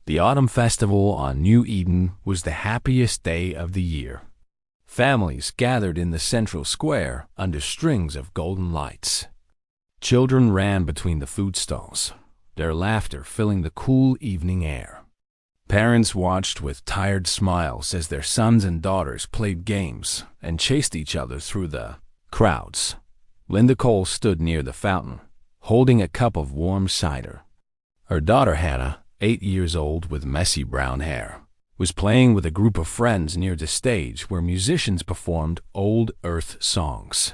The autumn festival on New Eden was the happiest day of the year. Families gathered in the central square under strings of golden lights. Children ran between the food stalls, their laughter filling the cool evening air. Parents watched with tired smiles as their sons and daughters played games and chased each other through the crowds. Linda Cole stood near the fountain, holding a cup of warm cider. Her daughter Hannah, 8 years old with messy brown hair, was playing with a group of friends near the stage where musicians performed old Earth songs.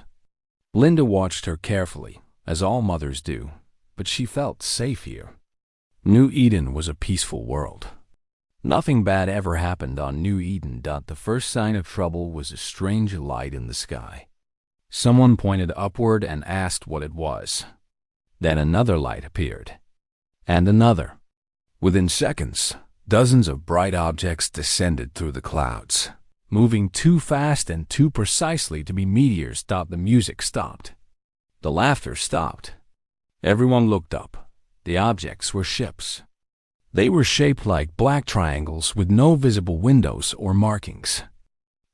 Linda watched her carefully, as all mothers do, but she felt safe here. New Eden was a peaceful world. Nothing bad ever happened on New Eden. The first sign of trouble was a strange light in the sky. Someone pointed upward and asked what it was. Then another light appeared, and another. Within seconds, dozens of bright objects descended through the clouds, moving too fast and too precisely to be meteors. The music stopped. The laughter stopped. Everyone looked up. The objects were ships. They were shaped like black triangles with no visible windows or markings.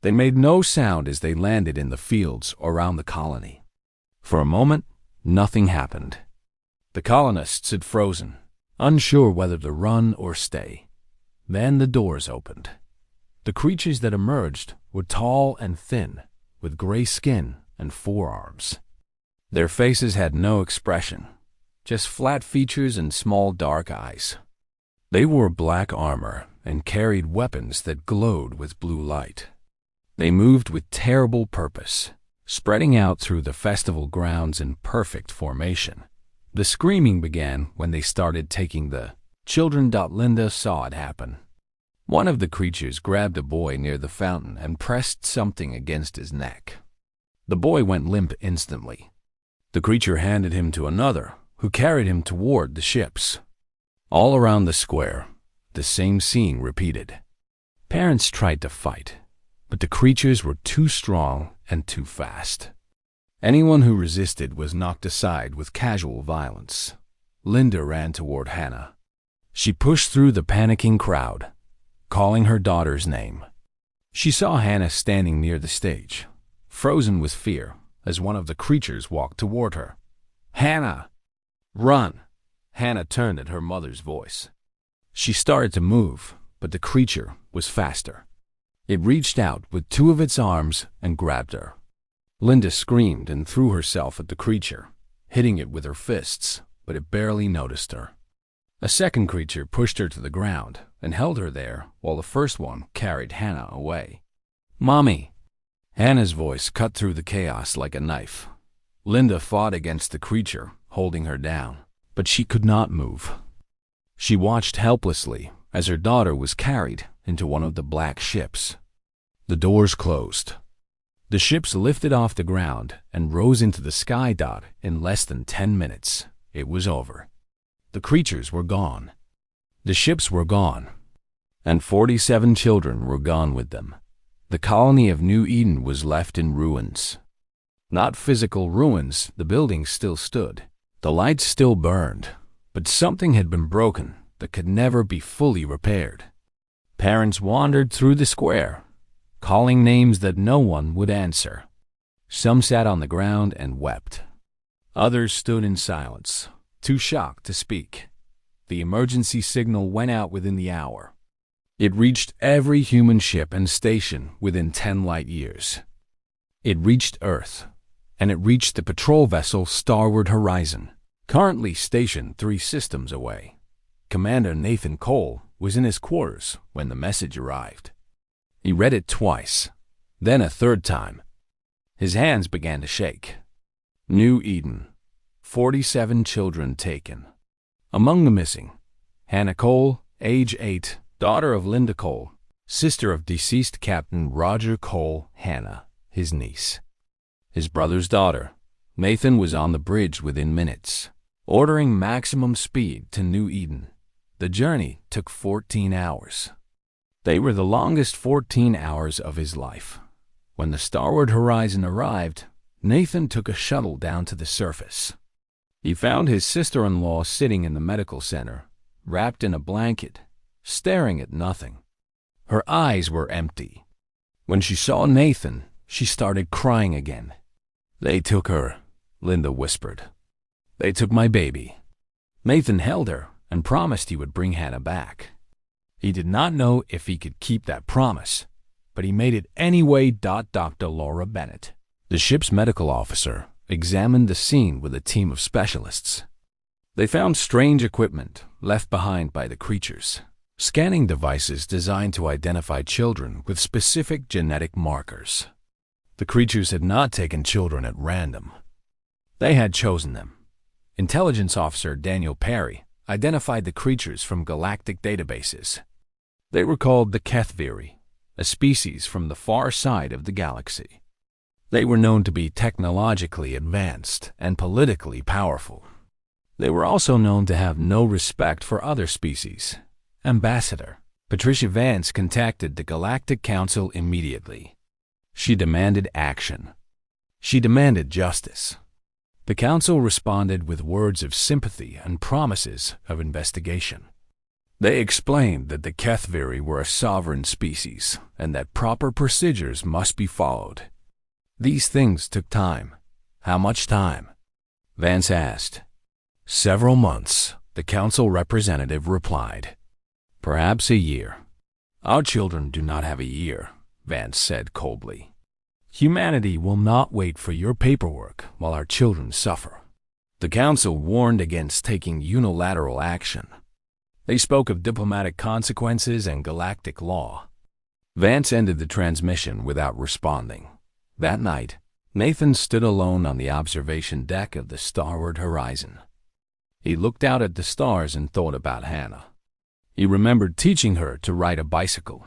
They made no sound as they landed in the fields around the colony. For a moment, nothing happened. The colonists had frozen, unsure whether to run or stay. Then the doors opened. The creatures that emerged were tall and thin, with gray skin and forearms. Their faces had no expression, just flat features and small dark eyes. They wore black armor and carried weapons that glowed with blue light. They moved with terrible purpose, spreading out through the festival grounds in perfect formation. The screaming began when they started taking the children. Linda saw it happen. One of the creatures grabbed a boy near the fountain and pressed something against his neck. The boy went limp instantly. The creature handed him to another, who carried him toward the ships. All around the square, the same scene repeated. Parents tried to fight, but the creatures were too strong and too fast. Anyone who resisted was knocked aside with casual violence. Linda ran toward Hannah. She pushed through the panicking crowd, calling her daughter's name. She saw Hannah standing near the stage, frozen with fear, as one of the creatures walked toward her. "Hannah! Run!" Hannah turned at her mother's voice. She started to move, but the creature was faster. It reached out with two of its arms and grabbed her. Linda screamed and threw herself at the creature, hitting it with her fists, but it barely noticed her. A second creature pushed her to the ground and held her there while the first one carried Hannah away. "Mommy!" Hannah's voice cut through the chaos like a knife. Linda fought against the creature, holding her down, but she could not move. She watched helplessly as her daughter was carried into one of the black ships. The doors closed. The ships lifted off the ground and rose into the sky. In less than 10 minutes, it was over. The creatures were gone. The ships were gone. And 47 children were gone with them. The colony of New Eden was left in ruins. Not physical ruins, the buildings still stood. The lights still burned, but something had been broken that could never be fully repaired. Parents wandered through the square, calling names that no one would answer. Some sat on the ground and wept. Others stood in silence, too shocked to speak. The emergency signal went out within the hour. It reached every human ship and station within 10 light years. It reached Earth, and it reached the patrol vessel Starbound Horizon, currently stationed 3 systems away. Commander Nathan Cole was in his quarters when the message arrived. He read it twice, then a third time. His hands began to shake. New Eden, 47 children taken. Among the missing, Hannah Cole, age 8, daughter of Linda Cole, sister of deceased Captain Roger Cole, Hannah, his niece. His brother's daughter, Nathan, was on the bridge within minutes, ordering maximum speed to New Eden. The journey took 14 hours. They were the longest 14 hours of his life. When the Starbound Horizon arrived, Nathan took a shuttle down to the surface. He found his sister-in-law sitting in the medical center, wrapped in a blanket, staring at nothing. Her eyes were empty. When she saw Nathan, she started crying again. "They took her," Linda whispered. "They took my baby." Nathan held her and promised he would bring Hannah back. He did not know if he could keep that promise, but he made it anyway. Dr. Laura Bennett, the ship's medical officer, examined the scene with a team of specialists. They found strange equipment left behind by the creatures, scanning devices designed to identify children with specific genetic markers. The creatures had not taken children at random. They had chosen them. Intelligence Officer Daniel Perry identified the creatures from galactic databases. They were called the Kethi, a species from the far side of the galaxy. They were known to be technologically advanced and politically powerful. They were also known to have no respect for other species. Ambassador Patricia Vance contacted the Galactic Council immediately. She demanded action. She demanded justice. The Council responded with words of sympathy and promises of investigation. They explained that the Kethi were a sovereign species and that proper procedures must be followed. These things took time. How much time? Vance asked. "Several months," the Council representative replied. "Perhaps a year." "Our children do not have a year," Vance said coldly. "Humanity will not wait for your paperwork while our children suffer." The Council warned against taking unilateral action. They spoke of diplomatic consequences and galactic law. Vance ended the transmission without responding. That night, Nathan stood alone on the observation deck of the starward horizon. He looked out at the stars and thought about Hannah. He remembered teaching her to ride a bicycle.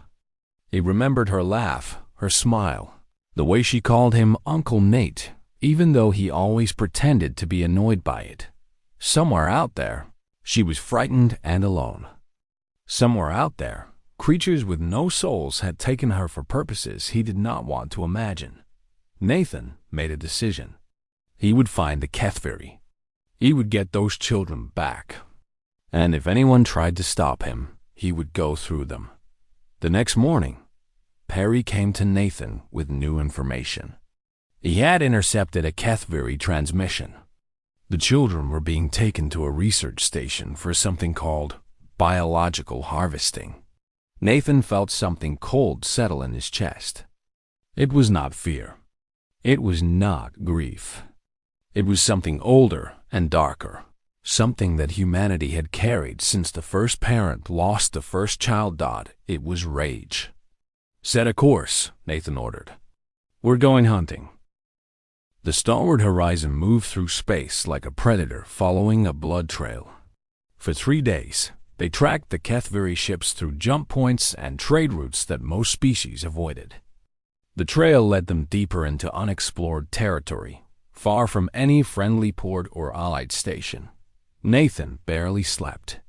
He remembered her laugh, her smile, the way she called him Uncle Nate, even though he always pretended to be annoyed by it. Somewhere out there, she was frightened and alone. Somewhere out there, creatures with no souls had taken her for purposes he did not want to imagine. Nathan made a decision. He would find the Kethi. He would get those children back. And if anyone tried to stop him, he would go through them. The next morning, Perry came to Nathan with new information. He had intercepted a Kethi transmission. The children were being taken to a research station for something called biological harvesting. Nathan felt something cold settle in his chest. It was not fear. It was not grief. It was something older and darker, something that humanity had carried since the first parent lost the first child. It was rage. "Set a course," Nathan ordered. "We're going hunting." The starward horizon moved through space like a predator following a blood trail. For 3 days, they tracked the Kethi ships through jump points and trade routes that most species avoided. The trail led them deeper into unexplored territory, far from any friendly port or allied station. Nathan barely slept.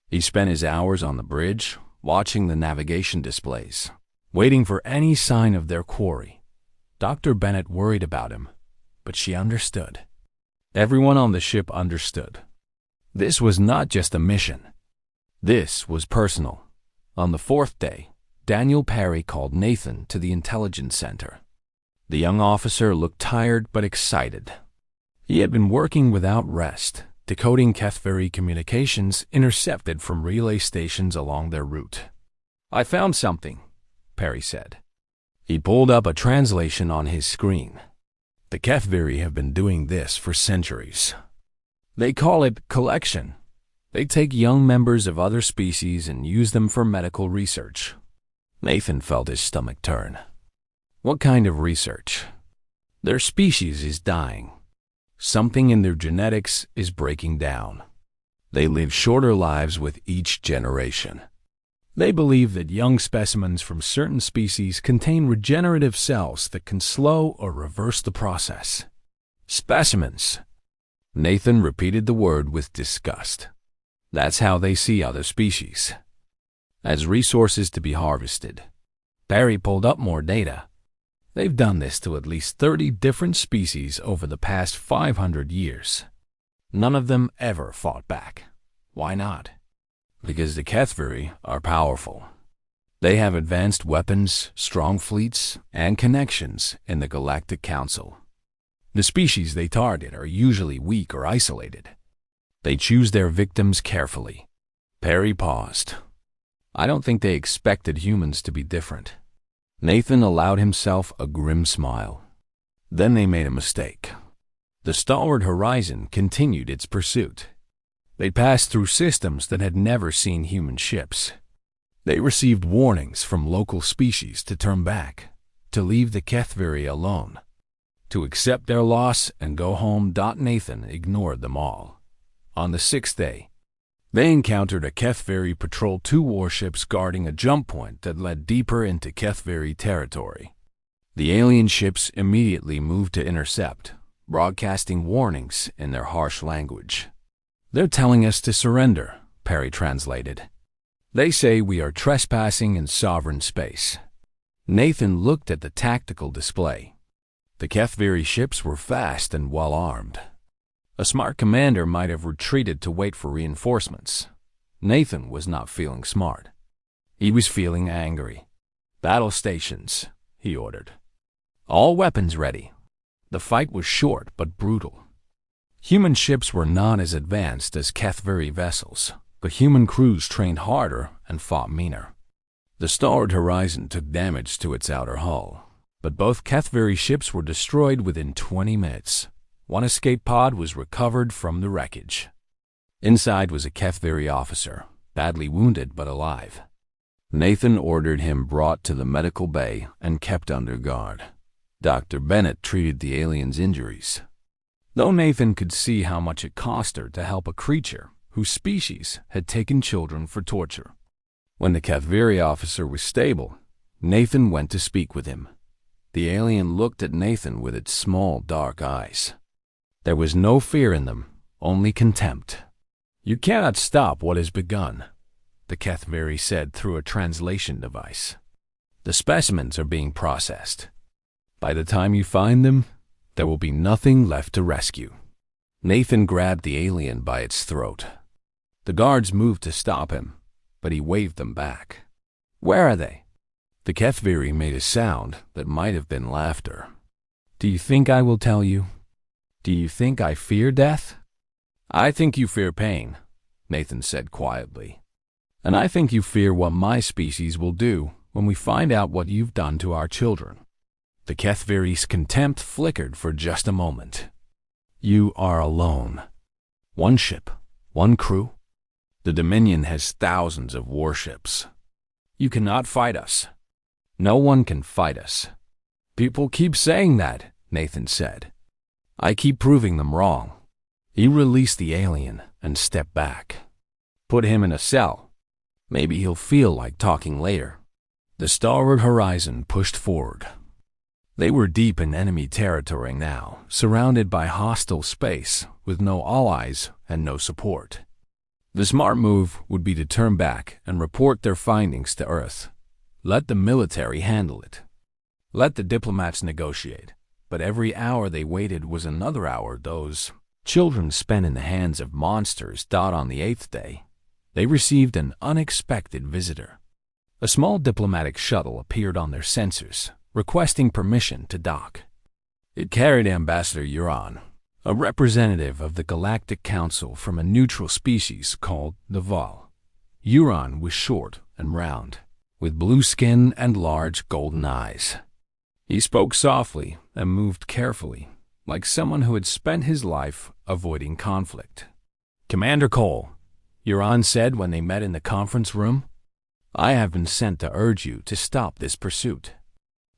He spent his hours on the bridge, watching the navigation displays, waiting for any sign of their quarry. Dr. Bennett worried about him, but she understood. Everyone on the ship understood. This was not just a mission. This was personal. On the 4th day, Daniel Perry called Nathan to the intelligence center. The young officer looked tired but excited. He had been working without rest, decoding Kethi communications intercepted from relay stations along their route. "I found something," Perry said. He pulled up a translation on his screen. The Kethi have been doing this for centuries. They call it collection. They take young members of other species and use them for medical research. Nathan felt his stomach turn. What kind of research? Their species is dying. Something in their genetics is breaking down. They live shorter lives with each generation. They believe that young specimens from certain species contain regenerative cells that can slow or reverse the process. Specimens. Nathan repeated the word with disgust. That's how they see other species. As resources to be harvested. Perry pulled up more data. They've done this to at least 30 different species over the past 500 years. None of them ever fought back. Why not? Because the Kethi are powerful. They have advanced weapons, strong fleets, and connections in the Galactic Council. The species they target are usually weak or isolated. They choose their victims carefully. Perry paused. I don't think they expected humans to be different. Nathan allowed himself a grim smile. Then they made a mistake. The stalwart Horizon continued its pursuit. They passed through systems that had never seen human ships. They received warnings from local species to turn back, to leave the Kethi alone, to accept their loss and go home. Nathan ignored them all. On the sixth day, they encountered a Kethi patrol 2 warships guarding a jump point that led deeper into Kethi territory. The alien ships immediately moved to intercept, broadcasting warnings in their harsh language. They're telling us to surrender, Perry translated. They say we are trespassing in sovereign space. Nathan looked at the tactical display. The Kethi ships were fast and well-armed. A smart commander might have retreated to wait for reinforcements. Nathan was not feeling smart. He was feeling angry. Battle stations, he ordered. All weapons ready. The fight was short but brutal. Human ships were not as advanced as Kethi vessels, but human crews trained harder and fought meaner. The stalwart Horizon took damage to its outer hull, but both Kethi ships were destroyed within 20 minutes. One escape pod was recovered from the wreckage. Inside was a Kethi officer, badly wounded but alive. Nathan ordered him brought to the medical bay and kept under guard. Dr. Bennett treated the alien's injuries. Though Nathan could see how much it cost her to help a creature whose species had taken children for torture. When the Kethi officer was stable, Nathan went to speak with him. The alien looked at Nathan with its small, dark eyes. There was no fear in them, only contempt. You cannot stop what has begun, the Kethi said through a translation device. The specimens are being processed. By the time you find them, there will be nothing left to rescue. Nathan grabbed the alien by its throat. The guards moved to stop him, but he waved them back. Where are they? The Kethi made a sound that might have been laughter. Do you think I will tell you? Do you think I fear death? I think you fear pain, Nathan said quietly. And I think you fear what my species will do when we find out what you've done to our children. The Kethi's contempt flickered for just a moment. You are alone. One ship, one crew. The Dominion has thousands of warships. You cannot fight us. No one can fight us. People keep saying that, Nathan said. I keep proving them wrong. He released the alien and stepped back. Put him in a cell. Maybe he'll feel like talking later. The stalwart Horizon pushed forward. They were deep in enemy territory now, surrounded by hostile space, with no allies and no support. The smart move would be to turn back and report their findings to Earth. Let the military handle it. Let the diplomats negotiate. But every hour they waited was another hour those children spent in the hands of monsters. On the 8th day, they received an unexpected visitor. A small diplomatic shuttle appeared on their sensors, requesting permission to dock. It carried Ambassador Euron, a representative of the Galactic Council from a neutral species called the Val. Euron was short and round, with blue skin and large golden eyes. He spoke softly and moved carefully, like someone who had spent his life avoiding conflict. Commander Cole, Euron said when they met in the conference room, I have been sent to urge you to stop this pursuit.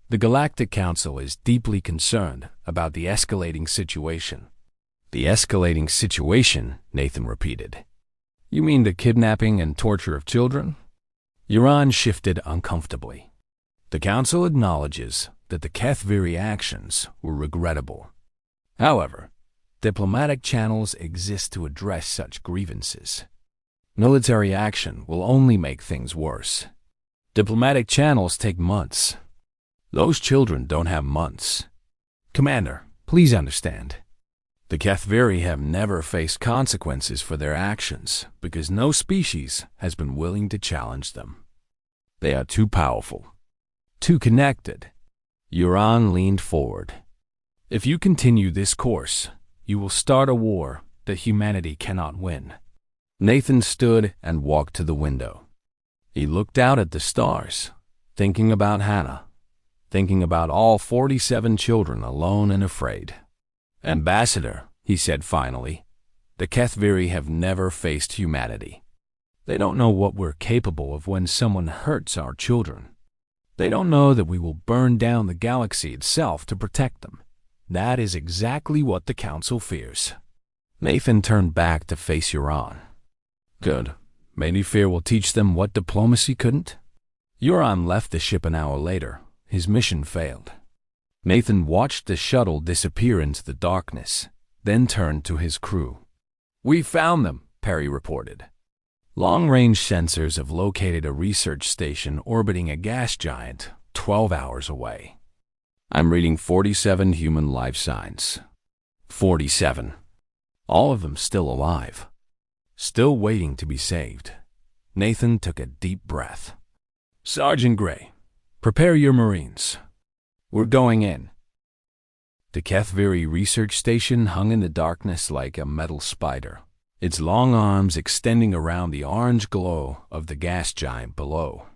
The Galactic Council is deeply concerned about the escalating situation. The escalating situation, Nathan repeated. You mean the kidnapping and torture of children? Euron shifted uncomfortably. The Council acknowledges that the Kethi actions were regrettable. However, diplomatic channels exist to address such grievances. Military action will only make things worse. Diplomatic channels take months. Those children don't have months. Commander, please understand. The Kethviri have never faced consequences for their actions because no species has been willing to challenge them. They are too powerful, too connected. Euron leaned forward. If you continue this course, you will start a war that humanity cannot win. Nathan stood and walked to the window. He looked out at the stars, thinking about Hannah, thinking about all 47 children alone and afraid. Ambassador, he said finally, the Kethviri have never faced humanity. They don't know what we're capable of when someone hurts our children. They don't know that we will burn down the galaxy itself to protect them. That is exactly what the Council fears. Nathan turned back to face Euron. Good. Maybe fear will teach them what diplomacy couldn't? Euron left the ship an hour later. His mission failed. Nathan watched the shuttle disappear into the darkness, then turned to his crew. We found them, Perry reported. Long-range sensors have located a research station orbiting a gas giant 12 hours away. I'm reading 47 human life signs. 47. All of them still alive. Still waiting to be saved. Nathan took a deep breath. Sergeant Gray, prepare your Marines. We're going in. The Kethviri research station hung in the darkness like a metal spider, its long arms extending around the orange glow of the gas giant below.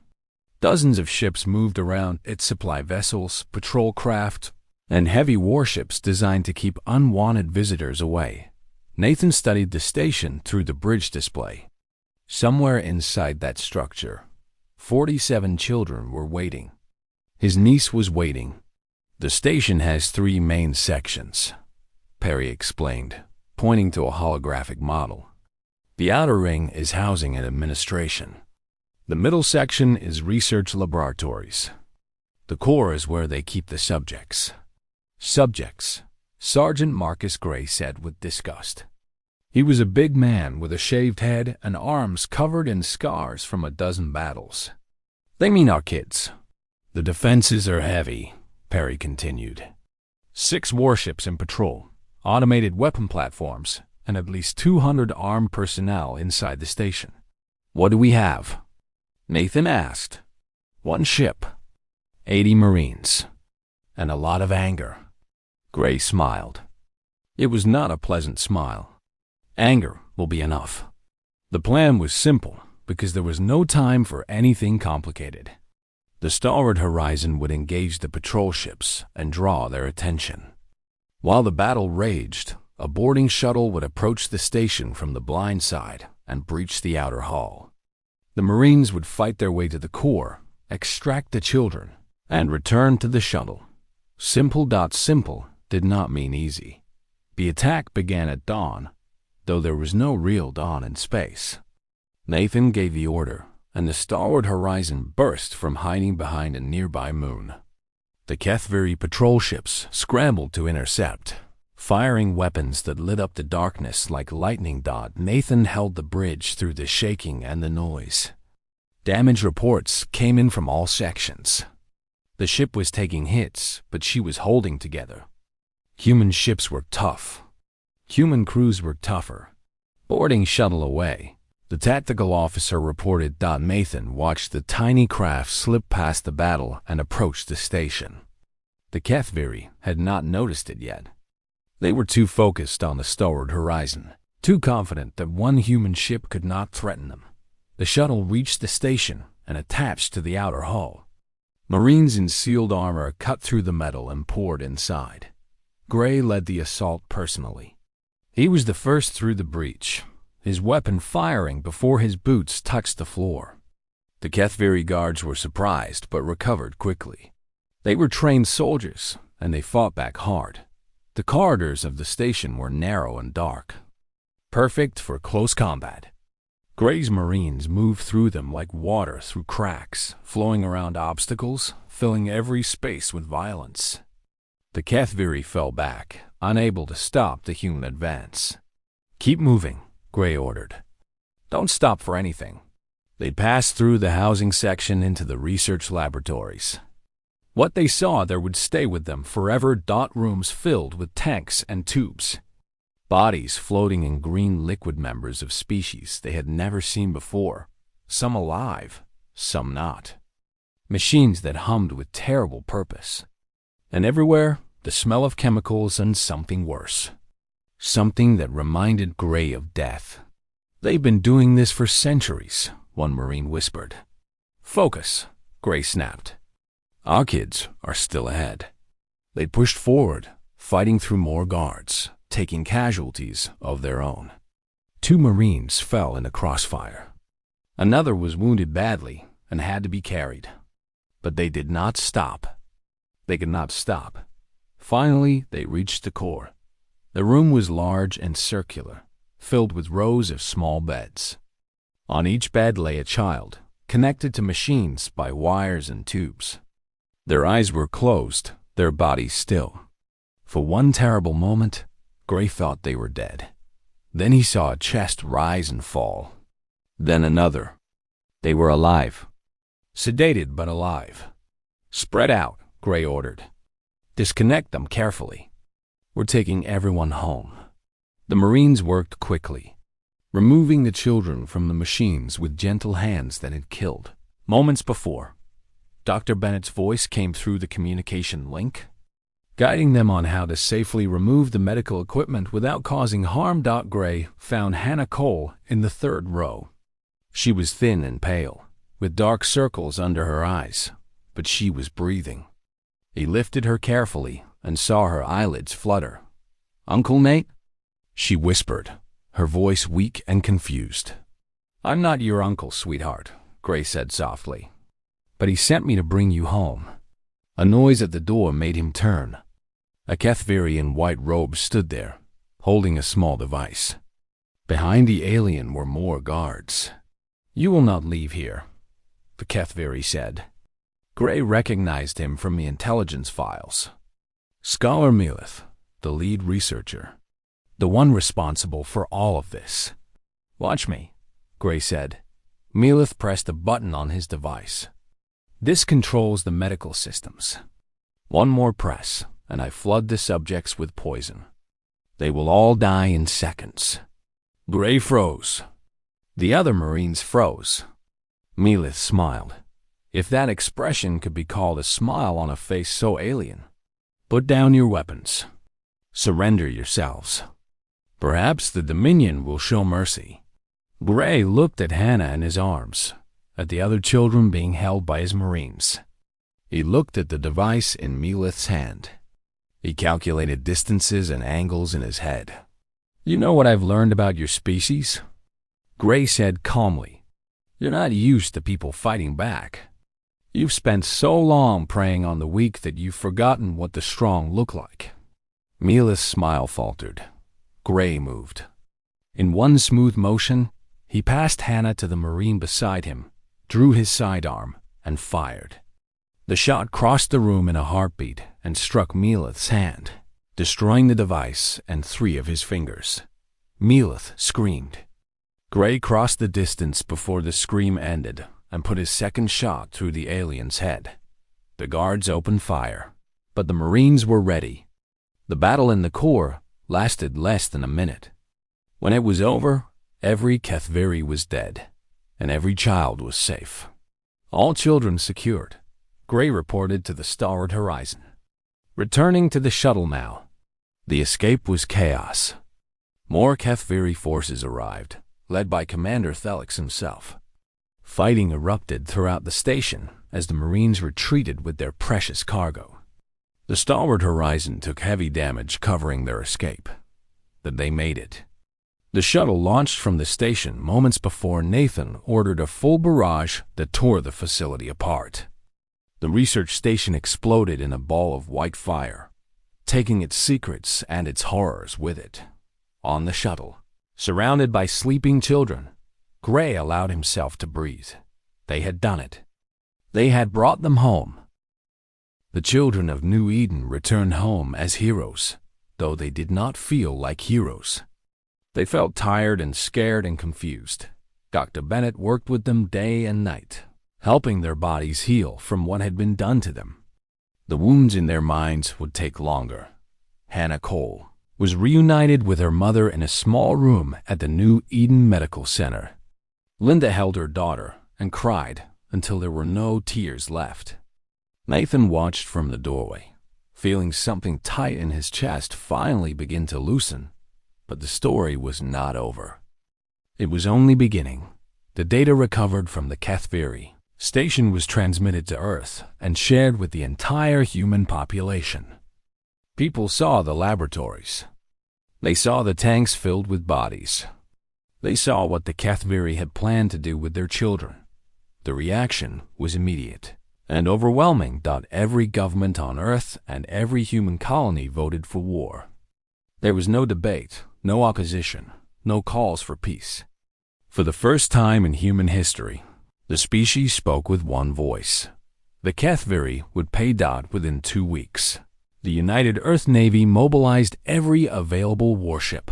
Dozens of ships moved around its supply vessels, patrol craft, and heavy warships designed to keep unwanted visitors away. Nathan studied the station through the bridge display. Somewhere inside that structure, 47 children were waiting. His niece was waiting. The station has 3 main sections, Perry explained, pointing to a holographic model. The outer ring is housing and administration. The middle section is research laboratories. The core is where they keep the subjects. Subjects, Sergeant Marcus Gray said with disgust. He was a big man with a shaved head and arms covered in scars from a dozen battles. They mean our kids. The defenses are heavy, Perry continued. 6 warships in patrol, automated weapon platforms, and at least 200 armed personnel inside the station. What do we have? Nathan asked. 1 ship, 80 Marines, and a lot of anger. Gray smiled. It was not a pleasant smile. Anger will be enough. The plan was simple because there was no time for anything complicated. The starboard horizon would engage the patrol ships and draw their attention. While the battle raged, a boarding shuttle would approach the station from the blind side and breach the outer hull. The Marines would fight their way to the core, extract the children, and return to the shuttle. Simple did not mean easy. The attack began at dawn, though there was no real dawn in space. Nathan gave the order, and the starboard horizon burst from hiding behind a nearby moon. The Kethviri patrol ships scrambled to intercept, firing weapons that lit up the darkness like lightning dot. Nathan held the bridge through the shaking and the noise. Damage reports came in from all sections. The ship was taking hits, but she was holding together. Human ships were tough. Human crews were tougher. Boarding shuttle away, the tactical officer reported. Nathan watched the tiny craft slip past the battle and approach the station. The Kethviri had not noticed it yet. They were too focused on the starboard horizon, too confident that one human ship could not threaten them. The shuttle reached the station and attached to the outer hull. Marines in sealed armor cut through the metal and poured inside. Gray led the assault personally. He was the first through the breach, his weapon firing before his boots touched the floor. The Kethviri guards were surprised but recovered quickly. They were trained soldiers, and they fought back hard. The corridors of the station were narrow and dark, perfect for close combat. Gray's Marines moved through them like water through cracks, flowing around obstacles, filling every space with violence. The Kethviri fell back, unable to stop the human advance. Keep moving, Gray ordered. Don't stop for anything. They passed through the housing section into the research laboratories. What they saw there would stay with them forever. Rooms filled with tanks and tubes. Bodies floating in green liquid, members of species they had never seen before, some alive, some not. Machines that hummed with terrible purpose. And everywhere, the smell of chemicals and something worse. Something that reminded Gray of death. "They've been doing this for centuries," one Marine whispered. "Focus," Gray snapped. "Our kids are still ahead." They pushed forward, fighting through more guards, taking casualties of their own. 2 Marines fell in the crossfire. Another was wounded badly and had to be carried. But they did not stop. They could not stop. Finally, they reached the core. The room was large and circular, filled with rows of small beds. On each bed lay a child, connected to machines by wires and tubes. Their eyes were closed, their bodies still. For one terrible moment, Gray thought they were dead. Then he saw a chest rise and fall. Then another. They were alive. Sedated but alive. "Spread out," Gray ordered. "Disconnect them carefully. We're taking everyone home." The Marines worked quickly, removing the children from the machines with gentle hands that had killed. Moments before, Dr. Bennett's voice came through the communication link, guiding them on how to safely remove the medical equipment without causing harm. Gray found Hannah Cole in the 3rd row. She was thin and pale, with dark circles under her eyes, but she was breathing. He lifted her carefully and saw her eyelids flutter. "Uncle Nate?" she whispered, her voice weak and confused. "I'm not your uncle, sweetheart," Gray said softly. "But he sent me to bring you home." A noise at the door made him turn. A Kethviri in white robes stood there, holding a small device. Behind the alien were more guards. "You will not leave here," the Kethviri said. Gray recognized him from the intelligence files. Scholar Melith, the lead researcher, the one responsible for all of this. "Watch me," Gray said. Melith pressed a button on his device. "This controls the medical systems. One more press, and I flood the subjects with poison. They will all die in seconds." Gray froze. The other Marines froze. Melith smiled, if that expression could be called a smile on a face so alien. "Put down your weapons. Surrender yourselves. Perhaps the Dominion will show mercy." Gray looked at Hannah in his arms, at the other children being held by his Marines. He looked at the device in Melith's hand. He calculated distances and angles in his head. "You know what I've learned about your species?" Gray said calmly. "You're not used to people fighting back. You've spent so long preying on the weak that you've forgotten what the strong look like." Melith's smile faltered. Gray moved. In one smooth motion, he passed Hannah to the Marine beside him, drew his sidearm, and fired. The shot crossed the room in a heartbeat and struck Melith's hand, destroying the device and 3 of his fingers. Melith screamed. Gray crossed the distance before the scream ended and put his second shot through the alien's head. The guards opened fire, but the Marines were ready. The battle in the core lasted less than a minute. When it was over, every Kethviri was dead, and every child was safe. All children secured, Gray reported to the starward horizon. Returning to the shuttle now. The escape was chaos. More Kethviri forces arrived, led by Commander Thelix himself. Fighting erupted throughout the station as the Marines retreated with their precious cargo. The starward horizon took heavy damage covering their escape, but they made it. The shuttle launched from the station moments before Nathan ordered a full barrage that tore the facility apart. The research station exploded in a ball of white fire, taking its secrets and its horrors with it. On the shuttle, surrounded by sleeping children, Gray allowed himself to breathe. They had done it. They had brought them home. The children of New Eden returned home as heroes, though they did not feel like heroes. They felt tired and scared and confused. Dr. Bennett worked with them day and night, helping their bodies heal from what had been done to them. The wounds in their minds would take longer. Hannah Cole was reunited with her mother in a small room at the New Eden Medical Center. Linda held her daughter and cried until there were no tears left. Nathan watched from the doorway, feeling something tight in his chest finally begin to loosen. But the story was not over. It was only beginning. The data recovered from the Kethi station was transmitted to Earth and shared with the entire human population. People saw the laboratories. They saw the tanks filled with bodies. They saw what the Kethi had planned to do with their children. The reaction was immediate and overwhelming. Every government on Earth and every human colony voted for war. There was no debate, no opposition, no calls for peace. For the first time in human history, the species spoke with one voice. The Kethi would pay within 2 weeks. The United Earth Navy mobilized every available warship.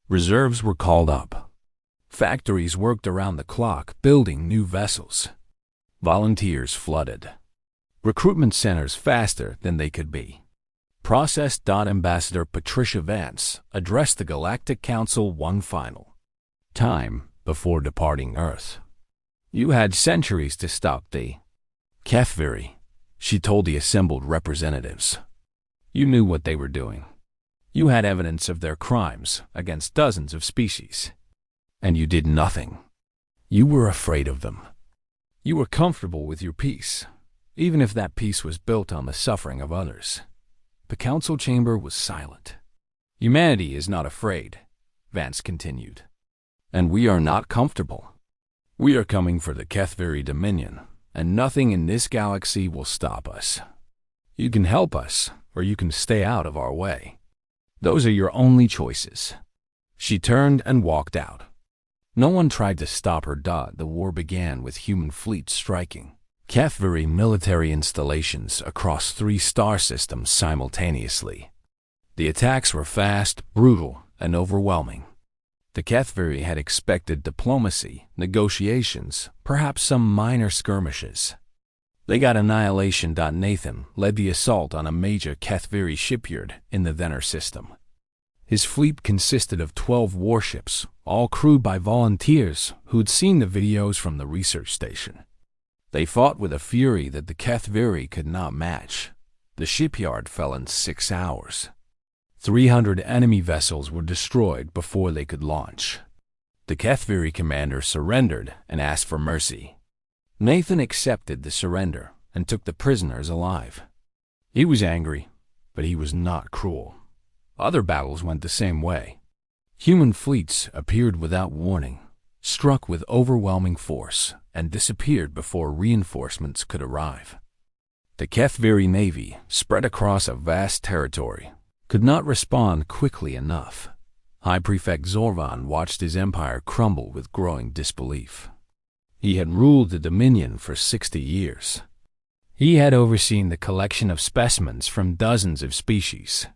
Reserves were called up. Factories worked around the clock building new vessels. Volunteers flooded. Recruitment centers faster than they could be. Process. Ambassador Patricia Vance addressed the Galactic Council one final time before departing Earth. You had centuries to stop the Kethi, she told the assembled representatives. You knew what they were doing. You had evidence of their crimes against dozens of species. And you did nothing. You were afraid of them. You were comfortable with your peace, even if that peace was built on the suffering of others. The council chamber was silent. Humanity is not afraid, Vance continued. And we are not comfortable. We are coming for the Kethi dominion, and nothing in this galaxy will stop us. You can help us, or you can stay out of our way. Those are your only choices. She turned and walked out. No one tried to stop her. The war began with human fleets striking Kethi military installations across 3 star systems simultaneously. The attacks were fast, brutal, and overwhelming. The Kethi had expected diplomacy, negotiations, perhaps some minor skirmishes. They got annihilation. Nathan led the assault on a major Kethi shipyard in the Venner system. His fleet consisted of 12 warships, all crewed by volunteers who'd seen the videos from the research station. They fought with a fury that the Kethi could not match. The shipyard fell in 6 hours. 300 enemy vessels were destroyed before they could launch. The Kethi commander surrendered and asked for mercy. Nathan accepted the surrender and took the prisoners alive. He was angry, but he was not cruel. Other battles went the same way. Human fleets appeared without warning, struck with overwhelming force, and disappeared before reinforcements could arrive. The Kethi Navy, spread across a vast territory, could not respond quickly enough. High Prefect Zorvan watched his empire crumble with growing disbelief. He had ruled the Dominion for 60 years. He had overseen the collection of specimens from dozens of species.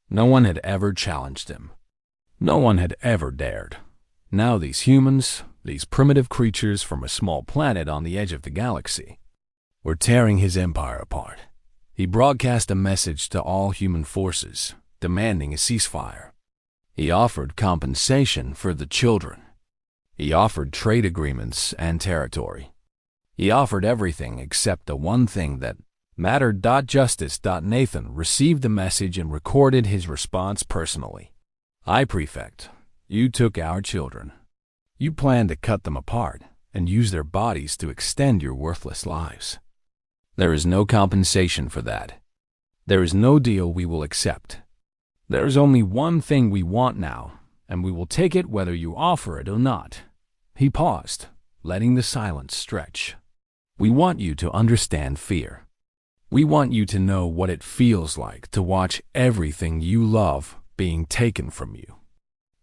No one had ever challenged him. No one had ever dared. Now these humans, these primitive creatures from a small planet on the edge of the galaxy, were tearing his empire apart. He broadcast a message to all human forces, demanding a ceasefire. He offered compensation for the children. He offered trade agreements and territory. He offered everything except the one thing that mattered. Justice. Nathan received the message and recorded his response personally. High Prefect, you took our children. You planned to cut them apart and use their bodies to extend your worthless lives. There is no compensation for that. There is no deal we will accept. There is only one thing we want now, and we will take it whether you offer it or not. He paused, letting the silence stretch. We want you to understand fear. We want you to know what it feels like to watch everything you love being taken from you.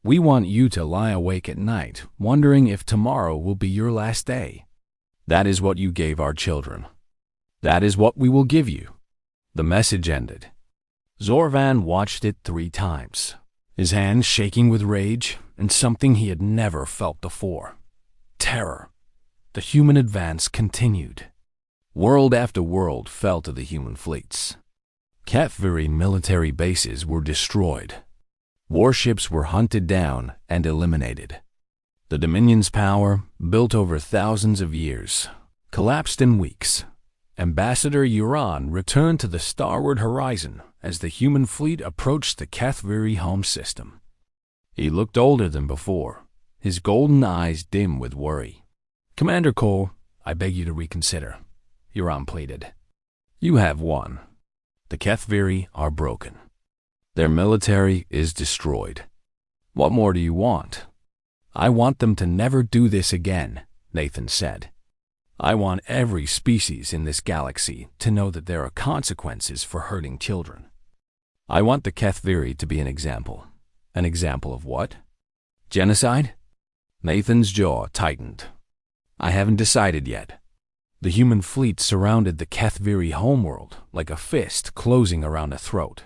We want you to lie awake at night, wondering if tomorrow will be your last day. That is what you gave our children. That is what we will give you. The message ended. Zorvan watched it 3 times, his hands shaking with rage and something he had never felt before. Terror. The human advance continued. World after world fell to the human fleets. Kethi military bases were destroyed. Warships were hunted down and eliminated. The Dominion's power, built over thousands of years, collapsed in weeks. Ambassador Euron returned to the starward horizon as the human fleet approached the Kethi home system. He looked older than before, his golden eyes dim with worry. "Commander Cole, I beg you to reconsider," Euron pleaded. "You have won. The Kethi are broken. Their military is destroyed. What more do you want?" "I want them to never do this again," Nathan said. "I want every species in this galaxy to know that there are consequences for hurting children. I want the Kethi to be an example." "An example of what? Genocide?" Nathan's jaw tightened. "I haven't decided yet." The human fleet surrounded the Kethi homeworld like a fist closing around a throat.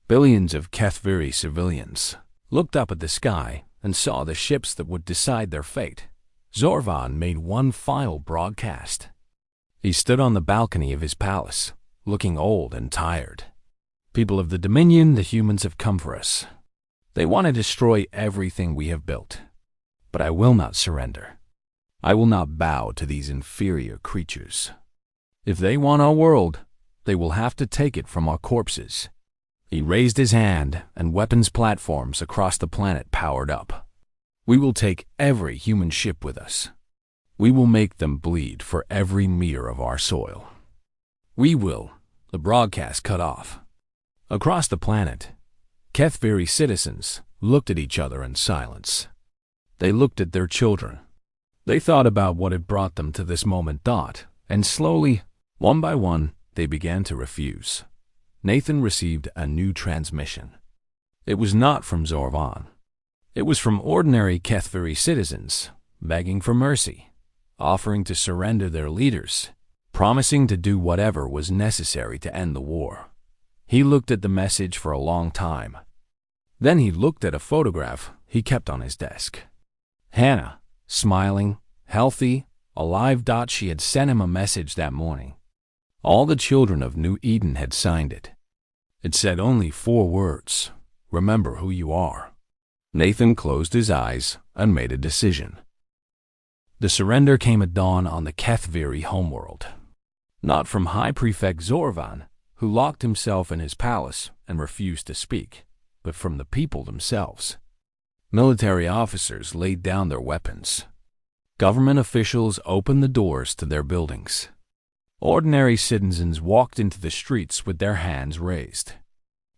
Billions of Kethi civilians looked up at the sky and saw the ships that would decide their fate. Zorvan made one final broadcast. He stood on the balcony of his palace, looking old and tired. "People of the Dominion, the humans have come for us. They want to destroy everything we have built. But I will not surrender. I will not bow to these inferior creatures. If they want our world, they will have to take it from our corpses." He raised his hand, and weapons platforms across the planet powered up. "We will take every human ship with us. We will make them bleed for every meter of our soil. We will." The broadcast cut off. Across the planet, Kethi citizens looked at each other in silence. They looked at their children. They thought about what had brought them to this moment, and slowly, one by one, they began to refuse. Nathan received a new transmission. It was not from Zorvan. It was from ordinary Kethi citizens, begging for mercy, offering to surrender their leaders, promising to do whatever was necessary to end the war. He looked at the message for a long time. Then he looked at a photograph he kept on his desk. Hannah, smiling, healthy, alive. She had sent him a message that morning. All the children of New Eden had signed it. It said only 4 words: "Remember who you are." Nathan closed his eyes and made a decision. The surrender came at dawn on the Kethi homeworld. Not from High Prefect Zorvan, who locked himself in his palace and refused to speak, but from the people themselves. Military officers laid down their weapons. Government officials opened the doors to their buildings. Ordinary citizens walked into the streets with their hands raised,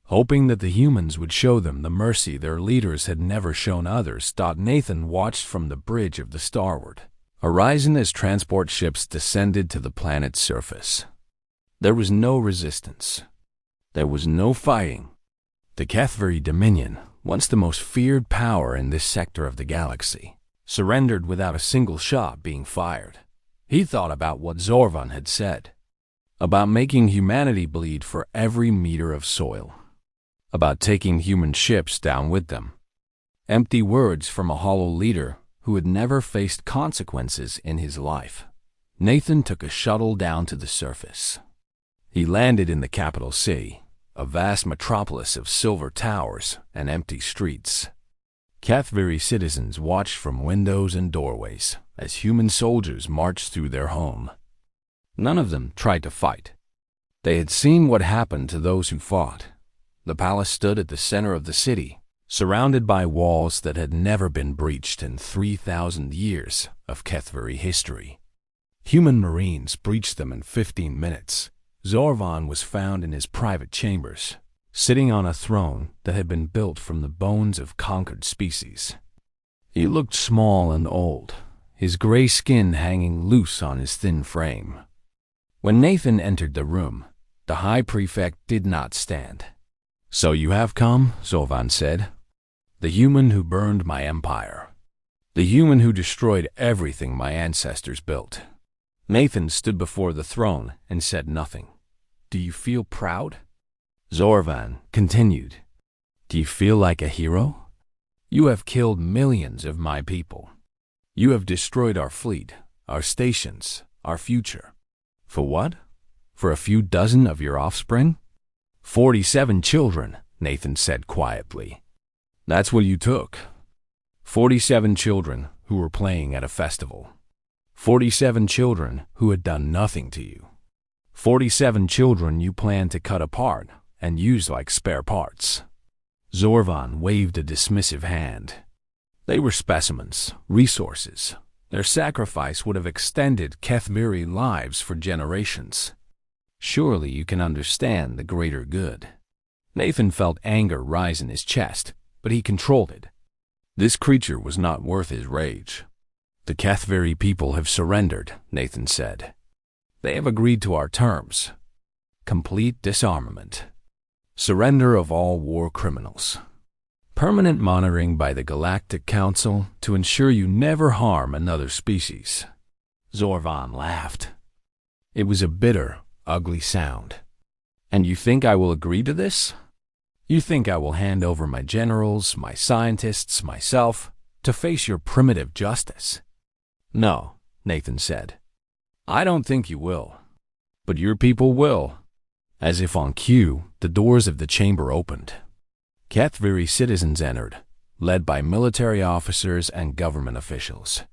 hoping that the humans would show them the mercy their leaders had never shown others. Nathan watched from the bridge of the starward horizon as transport ships descended to the planet's surface. There was no resistance. There was no fighting. The Kethi Dominion, once the most feared power in this sector of the galaxy, surrendered without a single shot being fired. He thought about what Zorvan had said, about making humanity bleed for every meter of soil, about taking human ships down with them. Empty words from a hollow leader who had never faced consequences in his life. Nathan took a shuttle down to the surface. He landed in the capital city, a vast metropolis of silver towers and empty streets. Kethi citizens watched from windows and doorways as human soldiers marched through their home. None of them tried to fight. They had seen what happened to those who fought. The palace stood at the center of the city, surrounded by walls that had never been breached in 3,000 years of Kethi history. Human marines breached them in 15 minutes. Zorvan was found in his private chambers, sitting on a throne that had been built from the bones of conquered species. He looked small and old, his gray skin hanging loose on his thin frame. When Nathan entered the room, the High Prefect did not stand. "So you have come," Zorvan said. "The human who burned my empire. The human who destroyed everything my ancestors built." Nathan stood before the throne and said nothing. "Do you feel proud?" Zorvan continued. "Do you feel like a hero? You have killed millions of my people. You have destroyed our fleet, our stations, our future. For what? For a few dozen of your offspring?" 47 children, Nathan said quietly. That's what you took. 47 children who were playing at a festival. 47 children who had done nothing to you. 47 children you planned to cut apart and use like spare parts. Zorvan waved a dismissive hand. They were specimens, resources. Their sacrifice would have extended Kethviri lives for generations. Surely you can understand the greater good. Nathan felt anger rise in his chest, but he controlled it. This creature was not worth his rage. The Kethviri people have surrendered, Nathan said. They have agreed to our terms. Complete disarmament. Surrender of all war criminals. Permanent monitoring by the Galactic Council to ensure you never harm another species. Zorvan laughed. It was a bitter, ugly sound. And you think I will agree to this? You think I will hand over my generals, my scientists, myself, to face your primitive justice? No, Nathan said. I don't think you will. But your people will. As if on cue, the doors of the chamber opened. Kethviri citizens entered, led by military officers and government officials.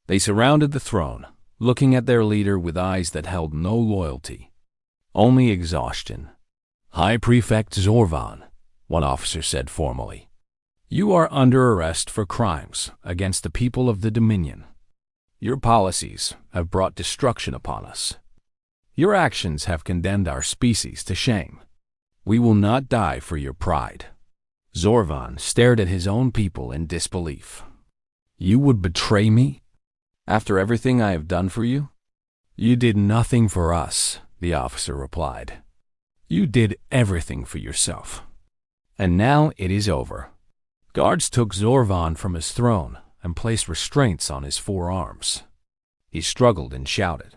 They surrounded the throne, looking at their leader with eyes that held no loyalty, only exhaustion. High Prefect Zorvan, one officer said formally, you are under arrest for crimes against the people of the Dominion. Your policies have brought destruction upon us. Your actions have condemned our species to shame. We will not die for your pride. Zorvan stared at his own people in disbelief. You would betray me? After everything I have done for you? You did nothing for us, the officer replied. You did everything for yourself. And now it is over. Guards took Zorvan from his throne and placed restraints on his forearms. He struggled and shouted,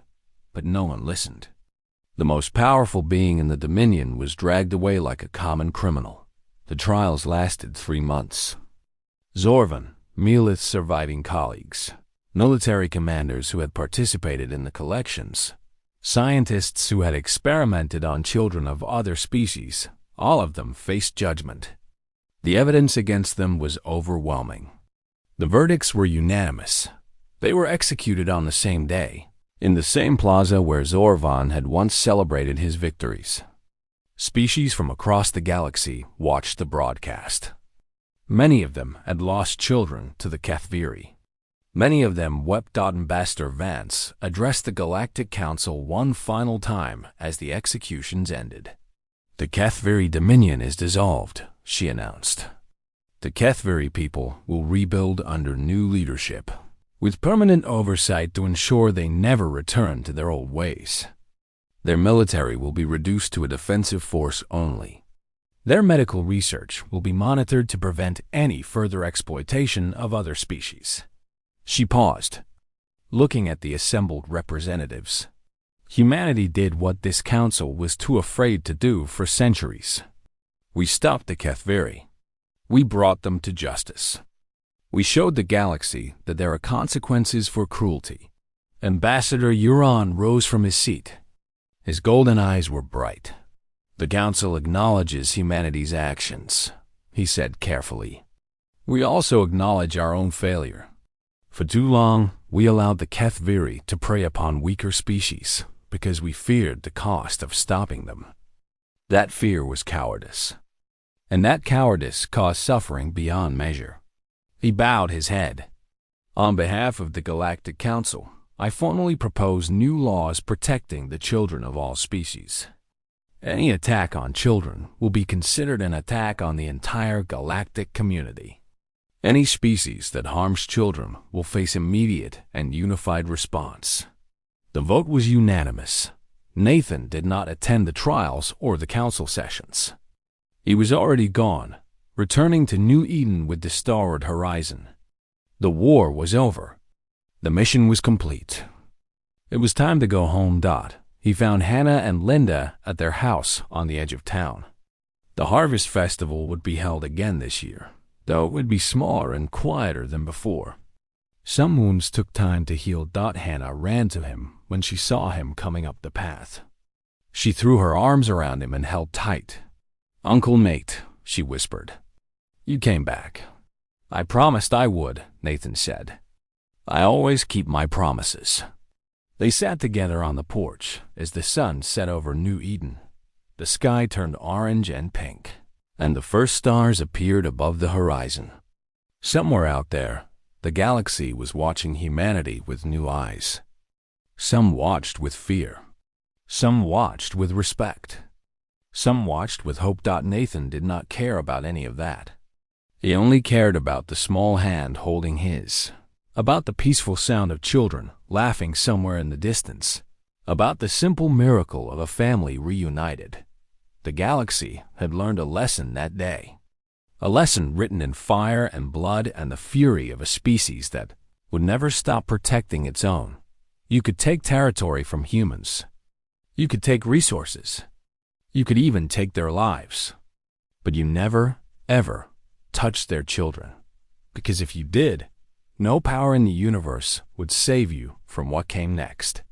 but no one listened. The most powerful being in the Dominion was dragged away like a common criminal. The trials lasted 3 months. Zorvan, Melith's surviving colleagues, military commanders who had participated in the collections, scientists who had experimented on children of other species, all of them faced judgment. The evidence against them was overwhelming. The verdicts were unanimous. They were executed on the same day, in the same plaza where Zorvan had once celebrated his victories. Species from across the galaxy watched the broadcast. Many of them had lost children to the Kethviri. Many of them wept. Ambassador Vance addressed the Galactic Council one final time as the executions ended. The Kethviri Dominion is dissolved, she announced. The Kethviri people will rebuild under new leadership, with permanent oversight to ensure they never return to their old ways. Their military will be reduced to a defensive force only. Their medical research will be monitored to prevent any further exploitation of other species. She paused, looking at the assembled representatives. Humanity did what this council was too afraid to do for centuries. We stopped the Kethviri. We brought them to justice. We showed the galaxy that there are consequences for cruelty. Ambassador Euron rose from his seat. His golden eyes were bright. The Council acknowledges humanity's actions, he said carefully. We also acknowledge our own failure. For too long, we allowed the Kethviri to prey upon weaker species because we feared the cost of stopping them. That fear was cowardice. And that cowardice caused suffering beyond measure. He bowed his head. On behalf of the Galactic Council, I formally propose new laws protecting the children of all species. Any attack on children will be considered an attack on the entire galactic community. Any species that harms children will face immediate and unified response. The vote was unanimous. Nathan did not attend the trials or the council sessions. He was already gone, returning to New Eden with the starward horizon. The war was over. The mission was complete. It was time to go home. He found Hannah and Linda at their house on the edge of town. The Harvest Festival would be held again this year, though it would be smaller and quieter than before. Some wounds took time to heal. Hannah ran to him when she saw him coming up the path. She threw her arms around him and held tight. "Uncle Mate," she whispered. You came back. I promised I would, Nathan said. I always keep my promises. They sat together on the porch as the sun set over New Eden. The sky turned orange and pink, and the first stars appeared above the horizon. Somewhere out there, the galaxy was watching humanity with new eyes. Some watched with fear. Some watched with respect. Some watched with hope. Nathan did not care about any of that. He only cared about the small hand holding his, about the peaceful sound of children laughing somewhere in the distance, about the simple miracle of a family reunited. The galaxy had learned a lesson that day, a lesson written in fire and blood and the fury of a species that would never stop protecting its own. You could take territory from humans. You could take resources. You could even take their lives. But you never, ever touch their children, because if you did, no power in the universe would save you from what came next.